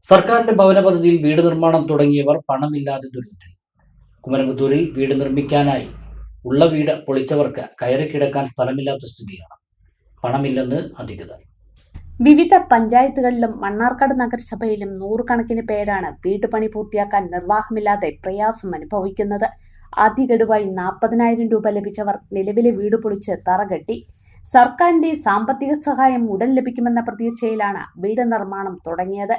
സർക്കാരിന്റെ ഭവന പദ്ധതിയിൽ വീട് നിർമ്മാണം തുടങ്ങിയവർ പണമില്ലാതെ ദുരിതത്തിൽ. കുമരംപുത്തൂരിൽ വീട് നിർമ്മിക്കാനായി ഉള്ള വീട് പൊളിച്ചവർക്ക് കയറി കിടക്കാൻ സ്ഥലമില്ലാത്ത സ്ഥിതിയാണ്. പണമില്ലെന്ന് അധികൃതർ. വിവിധ പഞ്ചായത്തുകളിലും മണ്ണാർക്കാട് നഗരസഭയിലും നൂറുകണക്കിന് പേരാണ് വീട് പണി പൂർത്തിയാക്കാൻ നിർവാഹമില്ലാതെ പ്രയാസം അനുഭവിക്കുന്നത്. ആദ്യഗഡുവായി 40,000 രൂപ ലഭിച്ചവർ നിലവിലെ വീട് പൊളിച്ച് തറകെട്ടി. സർക്കാരിന്റെ സാമ്പത്തിക സഹായം ഉടൻ ലഭിക്കുമെന്ന പ്രതീക്ഷയിലാണ് വീട് നിർമ്മാണം തുടങ്ങിയത്.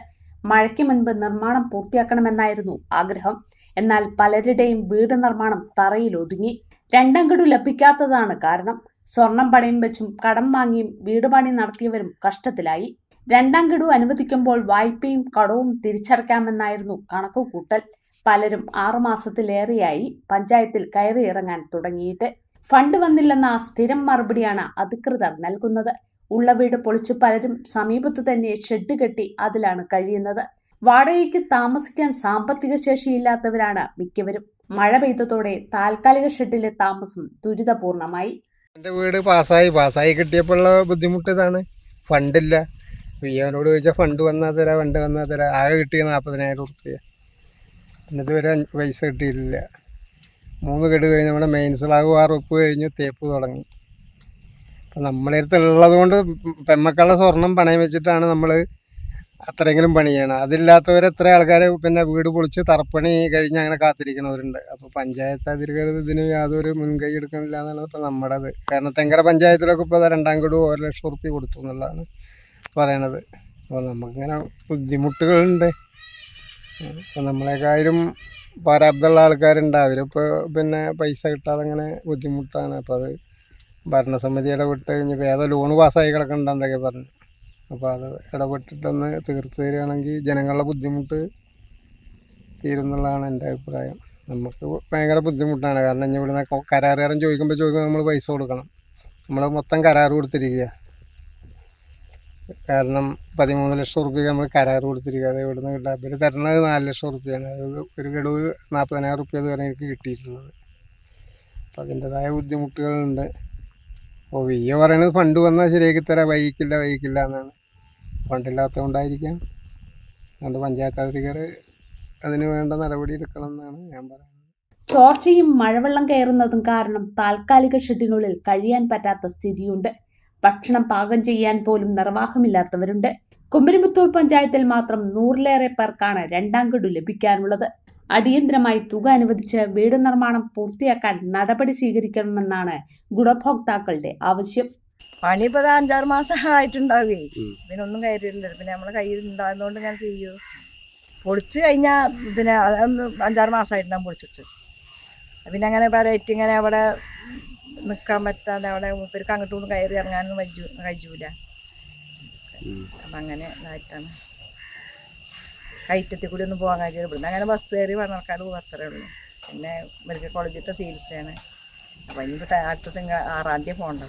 മഴയ്ക്ക് മുൻപ് നിർമ്മാണം പൂർത്തിയാക്കണമെന്നായിരുന്നു ആഗ്രഹം. എന്നാൽ പലരുടെയും വീട് നിർമ്മാണം തറയിൽ ഒതുങ്ങി. രണ്ടാം ഗഡു ലഭിക്കാത്തതാണ് കാരണം. സ്വർണം പണയം വെച്ചും കടം വാങ്ങിയും വീട് പണി നടത്തിയവരും കഷ്ടത്തിലായി. രണ്ടാം ഗഡു അനുവദിക്കുമ്പോൾ വായ്പയും കടവും തിരിച്ചടയ്ക്കാമെന്നായിരുന്നു കണക്കുകൂട്ടൽ. പലരും 6 മാസത്തിലേറെയായി പഞ്ചായത്തിൽ കയറിയിറങ്ങാൻ തുടങ്ങിയിട്ട്. ഫണ്ട് വന്നില്ലെന്ന സ്ഥിരം മറുപടിയാണ് അധികൃതർ നൽകുന്നത്. ഉള്ള വീട് പൊളിച്ച് പലരും സമീപത്ത് തന്നെ ഷെഡ് കെട്ടി അതിലാണ് കഴിയുന്നത്. വാടകയ്ക്ക് താമസിക്കാൻ സാമ്പത്തിക ശേഷിയില്ലാത്തവരാണ് മിക്കവരും. മഴ പെയ്തതോടെ താൽക്കാലിക ഷെഡിലെ താമസം ദുരിതപൂർണമായി. എൻ്റെ വീട് പാസ്സായി കിട്ടിയപ്പോഴുള്ള ബുദ്ധിമുട്ട് ഇതാണ്. ഫണ്ടില്ല. വിയോനോട് ചോദിച്ചാൽ ഫണ്ട് വന്നാൽ തരാം. ആകെ കിട്ടിയ 40,000 റുപ്യ. ഇതുവരെ പൈസ കിട്ടിയിട്ടില്ല. 3 ഗഡു കഴിഞ്ഞ് നമ്മുടെ മെയിൻ സ്ലാബ് ഉറപ്പ് കഴിഞ്ഞ് തേപ്പ് തുടങ്ങി. അപ്പം നമ്മളെ അടുത്തുള്ളത് കൊണ്ട് പെമ്മക്കളുടെ സ്വർണം പണയം വെച്ചിട്ടാണ് നമ്മൾ അത്രയെങ്കിലും പണി ചെയ്യണം. അതില്ലാത്തവർ എത്ര ആൾക്കാർ പിന്നെ വീട് പൊളിച്ച് തറപ്പണി കഴിഞ്ഞ് അങ്ങനെ കാത്തിരിക്കുന്നവരുണ്ട്. അപ്പോൾ പഞ്ചായത്ത് അധികൃതർ ഇതിന് യാതൊരു മുൻകൈ എടുക്കുന്നില്ല എന്നാണ് ഇപ്പോൾ നമ്മുടേത്. കാരണം തെങ്കര പഞ്ചായത്തിലൊക്കെ ഇപ്പോൾ രണ്ടാം ഗഡു 1,00,000 റുപ്യ കൊടുത്തു എന്നുള്ളതാണ് പറയണത്. അപ്പോൾ നമുക്കിങ്ങനെ ബുദ്ധിമുട്ടുകളുണ്ട്. അപ്പോൾ നമ്മളെക്കാളും പ്രാരാബ്ധമുള്ള ആൾക്കാരുണ്ട്. അവരിപ്പോൾ പിന്നെ പൈസ കിട്ടാതെ അങ്ങനെ ബുദ്ധിമുട്ടാണ്. അപ്പോൾ അത് ഭരണസമിതി ഇടപെട്ട് കഴിഞ്ഞപ്പോൾ ഏതോ ലോണ് പാസ്സായി കിടക്കണ്ടെന്നൊക്കെ പറഞ്ഞു. അപ്പോൾ അത് ഇടപെട്ടിട്ടൊന്ന് തീർത്ത് തരികയാണെങ്കിൽ ജനങ്ങളുടെ ബുദ്ധിമുട്ട് തീരുന്നുള്ളതാണ് എൻ്റെ അഭിപ്രായം. നമുക്ക് ഭയങ്കര ബുദ്ധിമുട്ടാണ്. കാരണം ഇനി ഇവിടുന്ന് കരാറുകാരൻ ചോദിക്കുമ്പോൾ നമ്മൾ പൈസ കൊടുക്കണം. നമ്മൾ മൊത്തം കരാർ കൊടുത്തിരിക്കുക. കാരണം 13,00,000 റുപ്യ നമ്മൾ കരാർ കൊടുത്തിരിക്കുക. അത് ഇവിടുന്ന് കിട്ടുക അവർ തരുന്നത് 4,00,000 റുപ്യാണ്. അത് ഒരു ഗഡു 40,000 റുപ്യ ഇതുവരെ എനിക്ക് കിട്ടിയിട്ടുള്ളത്. അപ്പം അതിൻ്റെതായ ബുദ്ധിമുട്ടുകളുണ്ട്. അപ്പോൾ വിയ്യ പറയണത് ഫണ്ട് വന്നാൽ ശരിയാക്കി തരാം, വൈകിക്കില്ല എന്നാണ്. ഫണ്ടില്ലാത്തത് കൊണ്ടായിരിക്കാം. അതുകൊണ്ട് പഞ്ചായത്ത് അധികൃതർ അതിന് വേണ്ട നടപടി എടുക്കണം എന്നാണ് ഞാൻ പറയുന്നത്. ചോർച്ചയും മഴവെള്ളം കയറുന്നതും കാരണം താൽക്കാലിക ഷെഡിനുള്ളിൽ കഴിയാൻ പറ്റാത്ത സ്ഥിതിയുണ്ട്. ഭക്ഷണം പാകം ചെയ്യാൻ പോലും നിർവാഹമില്ലാത്തവരുണ്ട്. കുമരംപുത്തൂർ പഞ്ചായത്തിൽ മാത്രം 100-ലേറെ പേർക്കാണ് രണ്ടാം ഗഡു ലഭിക്കാനുള്ളത്. അടിയന്തരമായി തുക അനുവദിച്ച് വീട് നിർമ്മാണം പൂർത്തിയാക്കാൻ നടപടി സ്വീകരിക്കണമെന്നാണ് ഗുണഭോക്താക്കളുടെ ആവശ്യം. പണി ഇപ്പോൾ 5-6 മാസം ആയിട്ടുണ്ടാവേ. പിന്നെ ഒന്നും കയറിയില്ല. പിന്നെ നമ്മളെ കയ്യിൽ ഉണ്ടാകുന്നതുകൊണ്ട് ഞാൻ ചെയ്യൂ. പൊളിച്ച് കഴിഞ്ഞാൽ പിന്നെ 5-6 മാസമായിട്ടുണ്ടാകും പൊളിച്ചിട്ട്. പിന്നെ അങ്ങനെ പലയിട്ട് ഇങ്ങനെ അവിടെ നിൽക്കാൻ പറ്റാതെ അവിടെ മൂപ്പർക്ക് അങ്ങോട്ടും കയറി ഇറങ്ങാനൊന്നും കഴിയൂല. അപ്പം അങ്ങനെ ഇതായിട്ടാണ് കയറ്റത്തിൽ കൂടി ഒന്നും പോകാൻ കഴിയില്ല. ഇവിടുന്ന് അങ്ങനെ ബസ് കയറി മണ്ണാർക്കാട് പോകും, അത്രേ ഉള്ളൂ. പിന്നെ മെഡിക്കൽ കോളേജിലത്തെ ചികിത്സയാണ്. അപ്പം ഇനിയിപ്പോൾ അടുത്ത 6-ാം തീയതി പോകണ്ട.